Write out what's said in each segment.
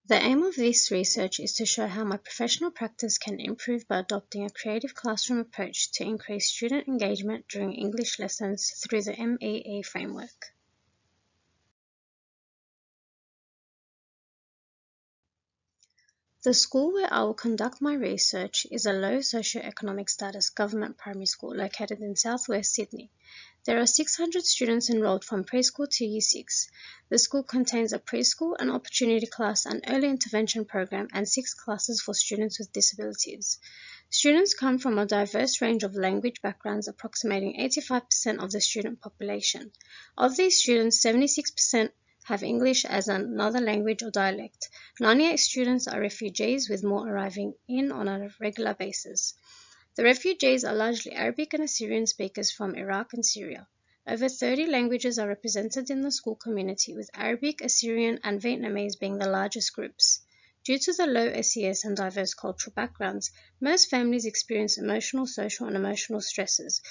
The aim of this research is to show how my professional practice can improve by adopting a creative classroom approach to increase student engagement during English lessons through the MEE framework. The school where I will conduct my research is a low socioeconomic status government primary school located in southwest Sydney. There are 600 students enrolled from preschool to Year 6. The school contains a preschool, an opportunity class, an early intervention program, and 6 classes for students with disabilities. Students come from a diverse range of language backgrounds, approximating 85% of the student population. Of these students, 76% have English as another language or dialect. 98 students are refugees, with more arriving in on a regular basis. The refugees are largely Arabic and Assyrian speakers from Iraq and Syria. Over 30 languages are represented in the school community, with Arabic, Assyrian, and Vietnamese being the largest groups. Due to the low SES and diverse cultural backgrounds, most families experience emotional, social, and emotional stresses,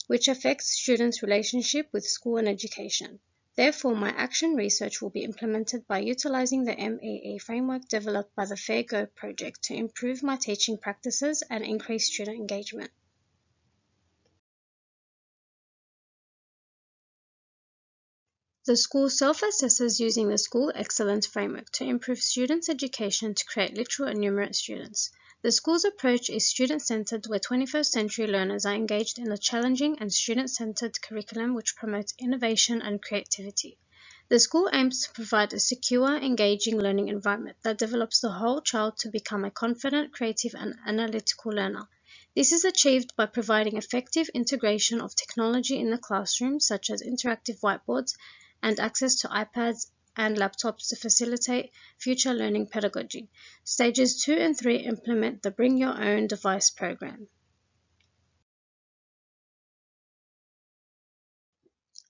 which affects students' relationship with school and education. Therefore, my action research will be implemented by utilizing the MEE framework developed by the Fair Go project to improve my teaching practices and increase student engagement. The school self-assesses using the School Excellence Framework to improve students' education to create literal and numerate students. The school's approach is student-centered, where 21st century learners are engaged in a challenging and student-centered curriculum which promotes innovation and creativity. The school aims to provide a secure, engaging learning environment that develops the whole child to become a confident, creative, and analytical learner. This is achieved by providing effective integration of technology in the classroom, such as interactive whiteboards and access to iPads and laptops to facilitate future learning pedagogy. Stages 2 and 3 implement the Bring Your Own Device program.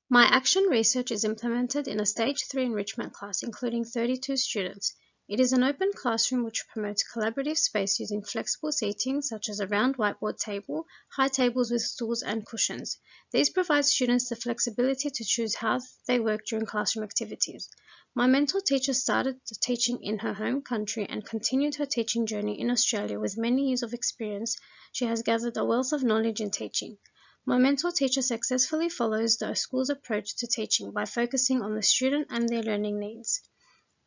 My action research is implemented in a Stage 3 enrichment class, including 32 students. It is an open classroom which promotes collaborative space using flexible seating, such as a round whiteboard table, high tables with stools and cushions. These provide students the flexibility to choose how they work during classroom activities. My mentor teacher started teaching in her home country and continued her teaching journey in Australia. With many years of experience, she has gathered a wealth of knowledge in teaching. My mentor teacher successfully follows the school's approach to teaching by focusing on the student and their learning needs.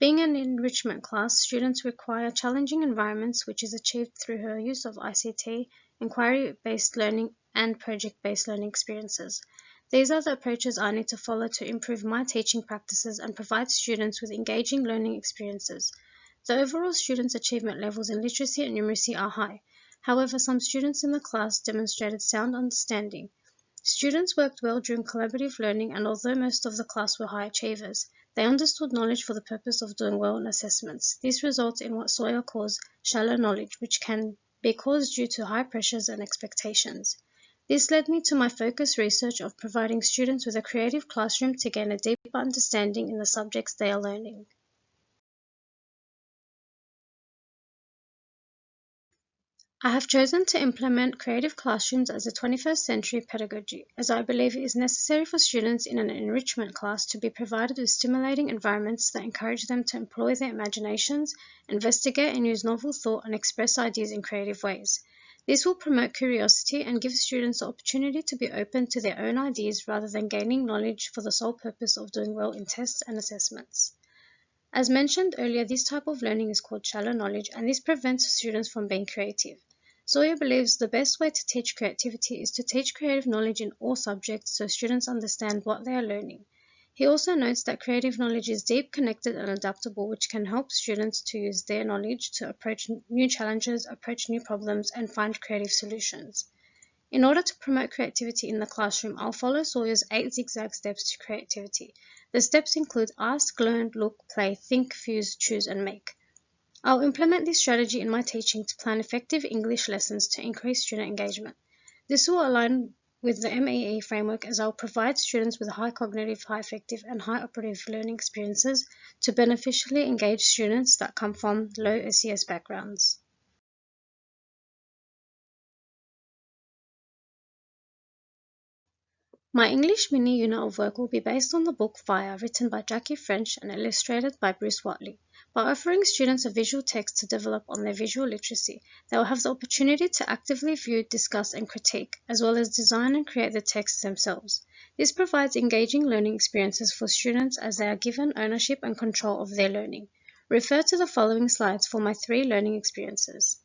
Being an enrichment class, students require challenging environments, which is achieved through her use of ICT, inquiry-based learning, and project-based learning experiences. These are the approaches I need to follow to improve my teaching practices and provide students with engaging learning experiences. The overall students' achievement levels in literacy and numeracy are high. However, some students in the class demonstrated sound understanding. Students worked well during collaborative learning, and although most of the class were high achievers, they understood knowledge for the purpose of doing well in assessments. This results in what Sawyer calls shallow knowledge, which can be caused due to high pressures and expectations. This led me to my focus research of providing students with a creative classroom to gain a deeper understanding in the subjects they are learning. I have chosen to implement creative classrooms as a 21st century pedagogy, as I believe it is necessary for students in an enrichment class to be provided with stimulating environments that encourage them to employ their imaginations, investigate and use novel thought, and express ideas in creative ways. This will promote curiosity and give students the opportunity to be open to their own ideas rather than gaining knowledge for the sole purpose of doing well in tests and assessments. As mentioned earlier, this type of learning is called shallow knowledge, and this prevents students from being creative. Sawyer believes the best way to teach creativity is to teach creative knowledge in all subjects so students understand what they are learning. He also notes that creative knowledge is deep, connected, and adaptable, which can help students to use their knowledge to approach new challenges, approach new problems, and find creative solutions. In order to promote creativity in the classroom, I'll follow Sawyer's 8 zigzag steps to creativity. The steps include ask, learn, look, play, think, fuse, choose, and make. I'll implement this strategy in my teaching to plan effective English lessons to increase student engagement. This will align with the MEE framework, as I'll provide students with high cognitive, high affective, and high operative learning experiences to beneficially engage students that come from low SES backgrounds. My English mini unit of work will be based on the book Fire, written by Jackie French and illustrated by Bruce Watley. By offering students a visual text to develop on their visual literacy, they will have the opportunity to actively view, discuss, and critique, as well as design and create the text themselves. This provides engaging learning experiences for students as they are given ownership and control of their learning. Refer to the following slides for my 3 learning experiences.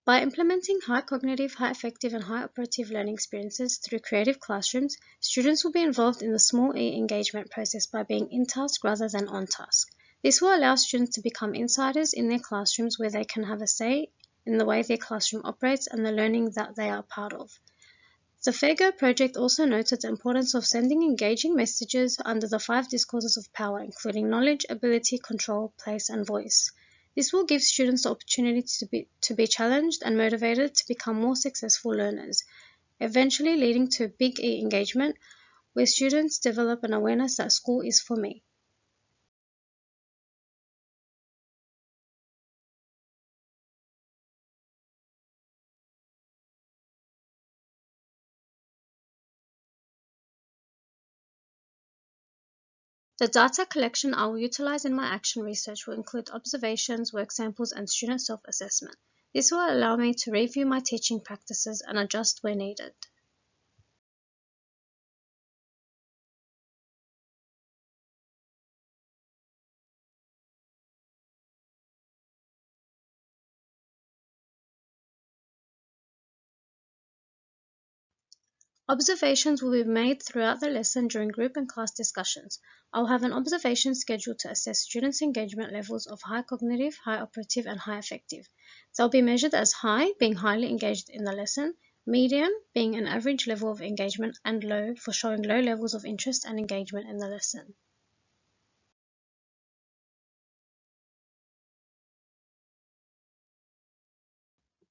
By implementing high cognitive, high affective, and high operative learning experiences through creative classrooms, students will be involved in the small E engagement process by being in task rather than on task. This will allow students to become insiders in their classrooms where they can have a say in the way their classroom operates and the learning that they are part of. The FAGO project also noted the importance of sending engaging messages under the 5 discourses of power, including knowledge, ability, control, place, and voice. This will give students the opportunity to be challenged and motivated to become more successful learners, eventually leading to Big E engagement, where students develop an awareness that school is for me. The data collection I will utilize in my action research will include observations, work samples, and student self-assessment. This will allow me to review my teaching practices and adjust where needed. Observations will be made throughout the lesson during group and class discussions. I will have an observation schedule to assess students' engagement levels of high cognitive, high operative, and high affective. They'll be measured as high, being highly engaged in the lesson, medium, being an average level of engagement, and low for showing low levels of interest and engagement in the lesson.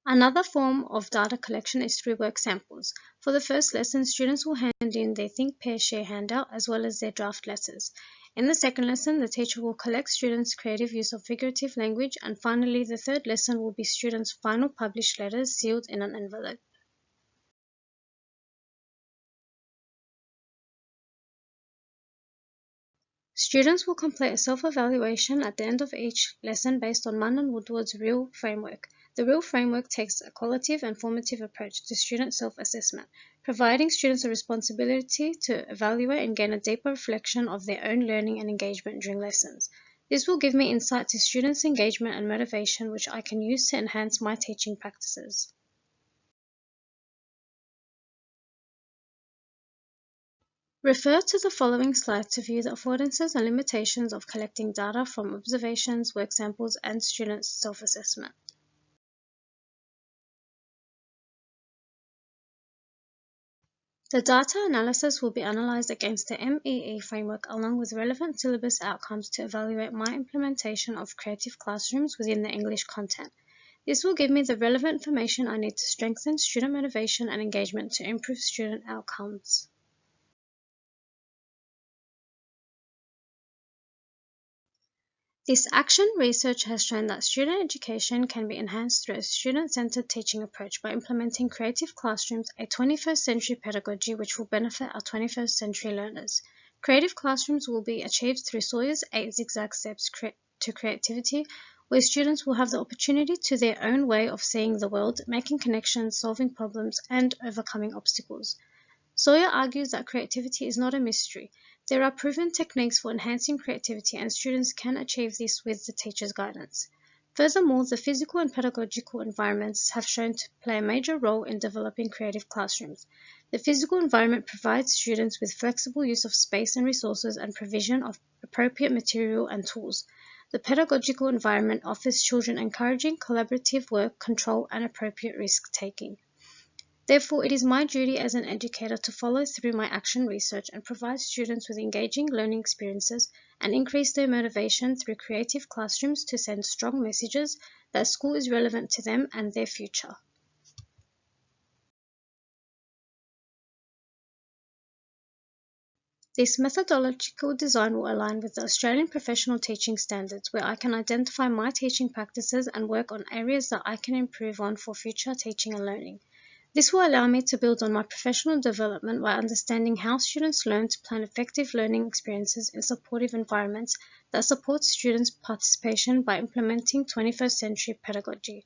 Another form of data collection is through work samples. For the first lesson, students will hand in their Think, Pair, Share handout as well as their draft letters. In the second lesson, the teacher will collect students' creative use of figurative language, and finally, the third lesson will be students' final published letters sealed in an envelope. Students will complete a self-evaluation at the end of each lesson based on Munn and Woodward's REAL framework. The REAL framework takes a qualitative and formative approach to student self-assessment, providing students a responsibility to evaluate and gain a deeper reflection of their own learning and engagement during lessons. This will give me insight to students' engagement and motivation, which I can use to enhance my teaching practices. Refer to the following slide to view the affordances and limitations of collecting data from observations, work samples, and students' self-assessment. The data analysis will be analyzed against the MEE framework along with relevant syllabus outcomes to evaluate my implementation of creative classrooms within the English content. This will give me the relevant information I need to strengthen student motivation and engagement to improve student outcomes. This action research has shown that student education can be enhanced through a student-centered teaching approach by implementing creative classrooms, a 21st century pedagogy which will benefit our 21st century learners. Creative classrooms will be achieved through Sawyer's 8 zigzag steps to creativity, where students will have the opportunity to their own way of seeing the world, making connections, solving problems, and overcoming obstacles. Sawyer argues that creativity is not a mystery. There are proven techniques for enhancing creativity, and students can achieve this with the teacher's guidance. Furthermore, the physical and pedagogical environments have shown to play a major role in developing creative classrooms. The physical environment provides students with flexible use of space and resources and provision of appropriate material and tools. The pedagogical environment offers children encouraging collaborative work, control, and appropriate risk-taking. Therefore, it is my duty as an educator to follow through my action research and provide students with engaging learning experiences and increase their motivation through creative classrooms to send strong messages that school is relevant to them and their future. This methodological design will align with the Australian Professional Teaching Standards, where I can identify my teaching practices and work on areas that I can improve on for future teaching and learning. This will allow me to build on my professional development by understanding how students learn to plan effective learning experiences in supportive environments that support students' participation by implementing 21st century pedagogy.